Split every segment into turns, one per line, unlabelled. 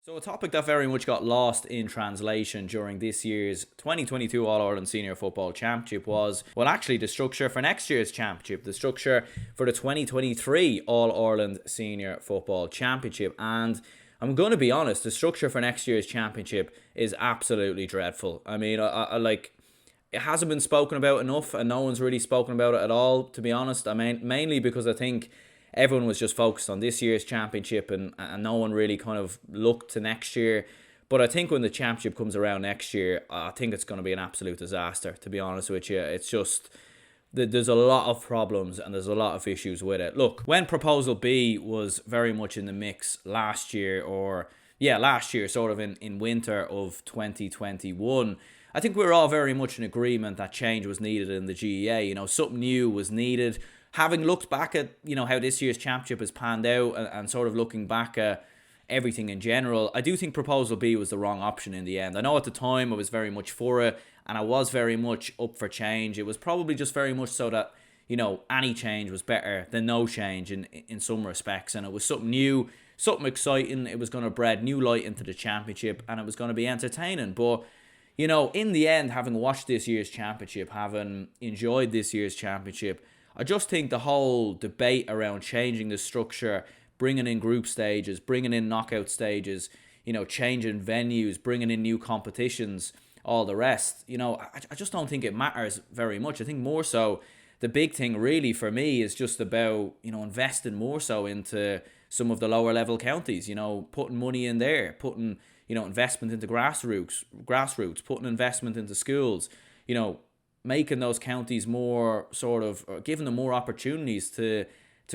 So a topic that very much got lost in translation during this year's 2022 All-Ireland Senior Football Championship was, well, actually the structure for next year's championship, the structure for the 2023 All-Ireland Senior Football Championship. And I'm going to be honest, the structure for next year's championship is absolutely dreadful. I mean, I like, it hasn't been spoken about enough, and no one's really spoken about it at all, to be honest. I mean, mainly because I think everyone was just focused on this year's championship, and no one really kind of looked to next year. But I think when the championship comes around next year, I think it's going to be an absolute disaster, to be honest with you. It's just, there's a lot of problems and there's a lot of issues with it. Look, when Proposal B was very much in the mix last year, sort of in winter of 2021, I think we were all very much in agreement that change was needed in the GAA. You know, something new was needed. Having looked back at, you know, how this year's championship has panned out, and sort of looking back at everything in general, I do think Proposal B was the wrong option in the end. I know at the time I was very much for it, and I was very much up for change. It was probably just very much so that, you know, any change was better than no change in some respects, and it was something new, something exciting. It was going to bring new light into the championship, and it was going to be entertaining. But, you know, in the end, having watched this year's championship, having enjoyed this year's championship, I just think the whole debate around changing the structure, bringing in group stages, bringing in knockout stages, you know, changing venues, bringing in new competitions, all the rest, you know, I just don't think it matters very much. I think more so the big thing really for me is just about, you know, investing more so into some of the lower level counties, you know, putting money in there, putting, you know, investment into grassroots, putting investment into schools, you know, making those counties more sort of, or giving them more opportunities to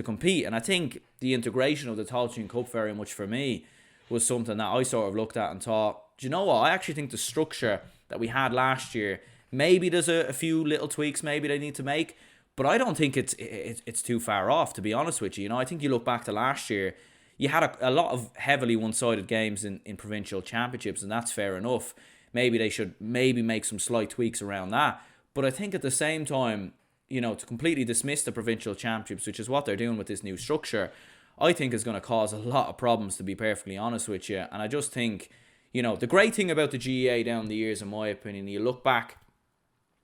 compete. And I think the integration of the Tailteann Cup very much for me was something that I sort of looked at and thought, do you know what, I actually think the structure that we had last year, maybe there's a few little tweaks maybe they need to make, but I don't think it's too far off, to be honest with you. You know, I think you look back to last year, you had a lot of heavily one-sided games in provincial championships, and that's fair enough. Maybe they should make some slight tweaks around that. But I think at the same time, you know, to completely dismiss the provincial championships, which is what they're doing with this new structure, I think is going to cause a lot of problems, to be perfectly honest with you. And I just think, you know, the great thing about the GAA down the years, in my opinion, you look back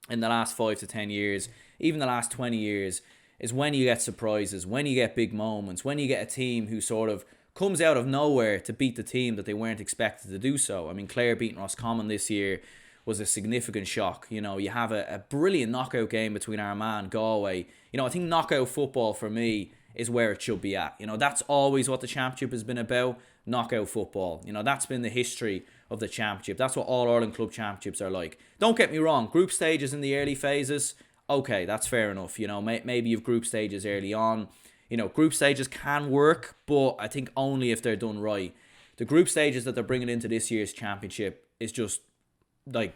in the last 5 to 10 years, even the last 20 years, is when you get surprises, when you get big moments, when you get a team who sort of comes out of nowhere to beat the team that they weren't expected to do so. I mean, Clare beating Roscommon this year was a significant shock. You know, you have a brilliant knockout game between Armagh and Galway. You know, I think knockout football for me is where it should be at. You know, that's always what the championship has been about, knockout football. You know, that's been the history of the championship. That's what all Ireland club championships are like. Don't get me wrong, group stages in the early phases, okay, that's fair enough. You know, maybe you've group stages early on. You know, group stages can work, but I think only if they're done right. The group stages that they're bringing into this year's championship is just like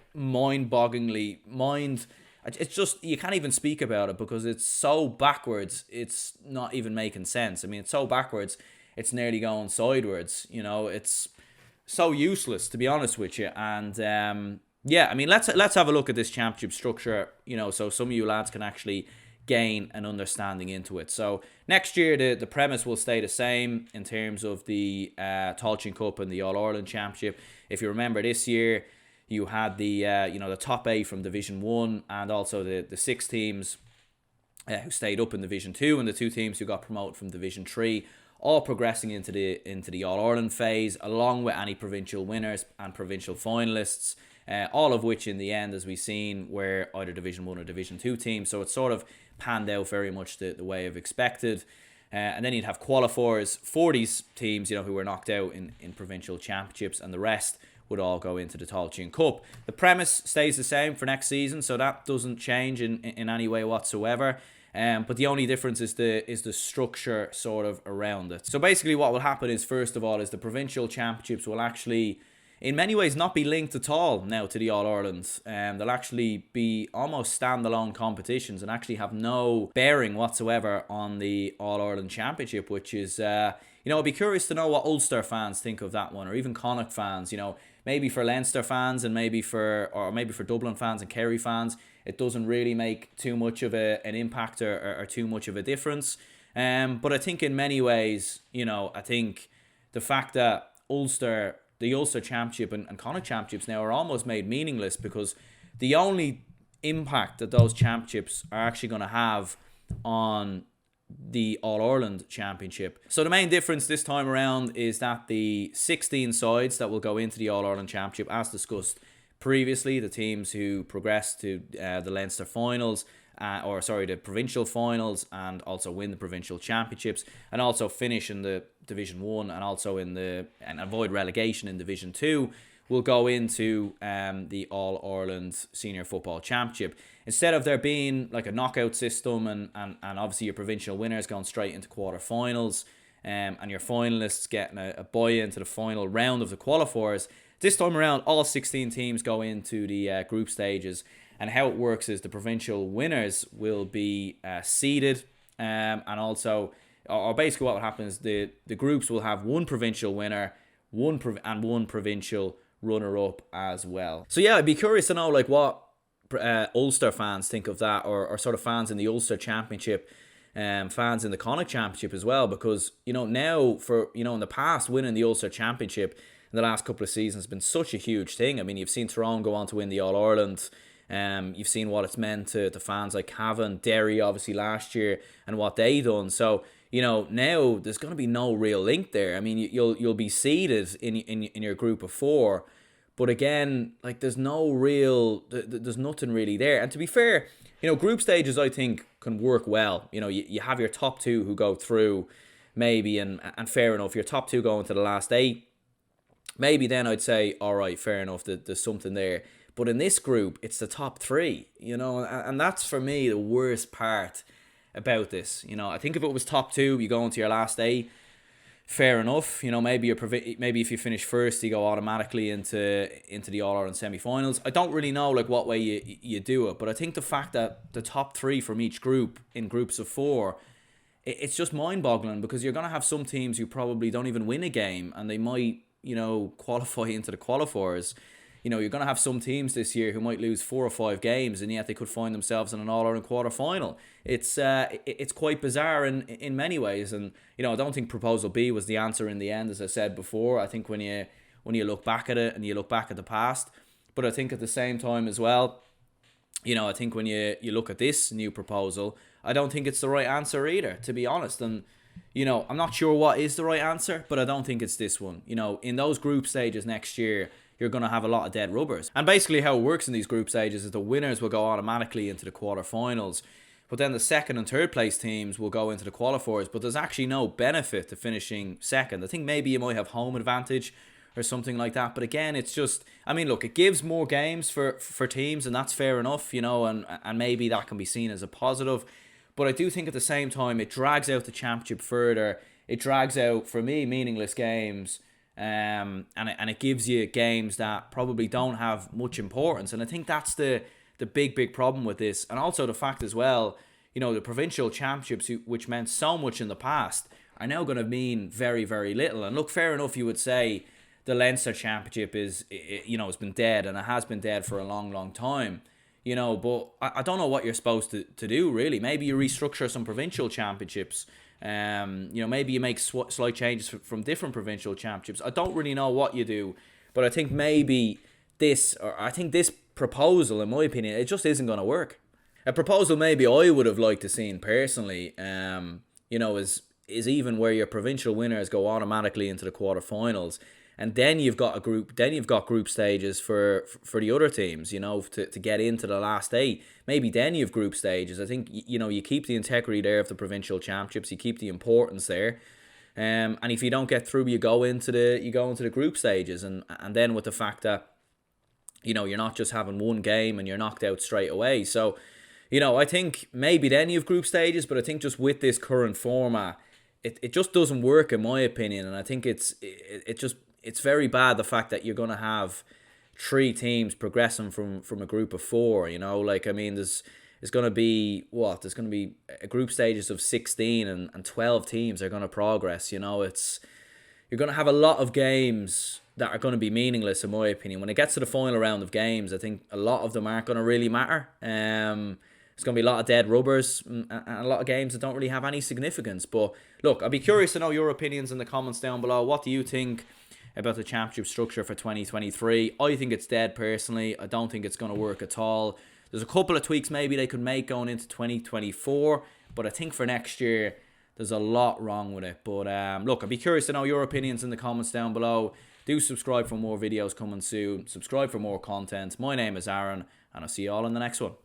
it's just, you can't even speak about it because it's so backwards, it's not even making sense. I mean, it's so backwards, it's nearly going sideways. You know, it's so useless, to be honest with you. And yeah, I mean, let's have a look at this championship structure, you know, so some of you lads can actually gain an understanding into it. So next year the premise will stay the same in terms of the Tailteann Cup and the All-Ireland Championship. If you remember, this year you had the the top 8 from Division 1, and also the 6 teams who stayed up in Division 2, and the 2 teams who got promoted from Division 3, all progressing into the All-Ireland phase, along with any provincial winners and provincial finalists, all of which in the end, as we've seen, were either Division 1 or Division 2 teams. So it's sort of panned out very much the way I've expected. And then you'd have qualifiers for these teams, you know, who were knocked out in provincial championships, and the rest would all go into the Tailteann Cup. The premise stays the same for next season, so that doesn't change in any way whatsoever. But the only difference is the structure sort of around it. So basically what will happen is, first of all, is the provincial championships will actually, in many ways, not be linked at all now to the All-Ireland. They'll actually be almost standalone competitions and actually have no bearing whatsoever on the All-Ireland Championship, which is, I'd be curious to know what Ulster fans think of that one, or even Connacht fans. You know, maybe for Leinster fans and maybe for Dublin fans and Kerry fans, it doesn't really make too much of an impact or too much of a difference. But I think in many ways, I think the fact that Ulster the Ulster Championship and Connacht Championships now are almost made meaningless, because the only impact that those championships are actually going to have on the All-Ireland Championship. So the main difference this time around is that the 16 sides that will go into the All-Ireland Championship, as discussed previously, the teams who progress to the Leinster finals, the provincial finals, and also win the provincial championships, and also finish in the Division 1 and also and avoid relegation in Division 2, will go into the All-Ireland Senior Football Championship. Instead of there being like a knockout system and obviously your provincial winners going straight into quarterfinals, and your finalists getting a bye into the final round of the qualifiers, this time around all 16 teams go into the group stages. And how it works is the provincial winners will be seeded, and also, or basically what will happen is the groups will have one provincial winner, one provincial runner-up as well. So yeah, I'd be curious to know like what Ulster fans think of that, or sort of fans in the Ulster Championship, fans in the Connacht Championship as well, because now in the past, winning the Ulster Championship in the last couple of seasons has been such a huge thing. I mean, you've seen Tyrone go on to win the All-Ireland. You've seen what it's meant to fans like Cavan, Derry obviously last year, and what they done. So now there's going to be no real link there. I mean, you'll be seeded in your group of 4, but again, like there's nothing really there. And to be fair, group stages I think can work well. You have your top 2 who go through maybe, and fair enough, your top 2 going to the last 8. Maybe then I'd say, all right, fair enough, there's something there. But in this group, it's the top 3, and that's for me the worst part about this. I think if it was top 2, you go into your last 8, fair enough. Maybe if you finish first, you go automatically into the All-Ireland semi-finals. I don't really know like what way you do it, but I think the fact that the top 3 from each group in groups of 4, it's just mind-boggling, because you're going to have some teams who probably don't even win a game, and they might qualify into the qualifiers. You're going to have some teams this year who might lose 4 or 5 games, and yet they could find themselves in an All-Ireland quarter-final. It's quite bizarre in many ways, and I don't think Proposal B was the answer in the end, as I said before. I think when you look back at it and you look back at the past, but I think at the same time as well, I think when you look at this new proposal, I don't think it's the right answer either, to be honest. And I'm not sure what is the right answer, but I don't think it's this one. In those group stages next year, you're going to have a lot of dead rubbers. And basically how it works in these group stages is the winners will go automatically into the quarterfinals, but then the second and third place teams will go into the qualifiers, but there's actually no benefit to finishing second. I think maybe you might have home advantage or something like that, but again, it's just, I mean, look, it gives more games for teams, and that's fair enough, and maybe that can be seen as a positive, but I do think at the same time it drags out the championship further. It drags out, for me, meaningless games. And it gives you games that probably don't have much importance, and I think that's the big problem with this. And also the fact as well, the provincial championships, which meant so much in the past, are now going to mean very, very little. And look, fair enough, you would say the Leinster Championship is, it's been dead, and it has been dead for a long, long time. But I don't know what you're supposed to do really. Maybe you restructure some provincial championships. Maybe you make slight changes from different provincial championships. I don't really know what you do, but I think maybe this proposal, in my opinion, it just isn't going to work. A proposal maybe I would have liked to seen personally, is even where your provincial winners go automatically into the quarterfinals, and then you've got group stages for the other teams, to get into the last 8. Maybe then you've group stages. I think you keep the integrity there of the provincial championships, you keep the importance there, and if you don't get through, you go into the group stages, and then with the fact that you're not just having one game and you're knocked out straight away. So I think maybe then you've group stages, but I think just with this current format, it just doesn't work in my opinion, and I think it's very bad, the fact that you're going to have 3 teams progressing from a group of 4, like, I mean, there's going to be a group stages of 16 and 12 teams are going to progress. You're going to have a lot of games that are going to be meaningless in my opinion. When it gets to the final round of games, I think a lot of them aren't going to really matter. There's going to be a lot of dead rubbers and a lot of games that don't really have any significance. But look, I'd be curious to know your opinions in the comments down below. What do you think? about the championship structure for 2023. I think it's dead personally. I don't think it's going to work at all. There's a couple of tweaks maybe they could make going into 2024, but I think for next year there's a lot wrong with it. But look, I'd be curious to know your opinions in the comments down below. Do subscribe for more videos coming soon. Subscribe for more content. My name is Aaron, and I'll see you all in the next one.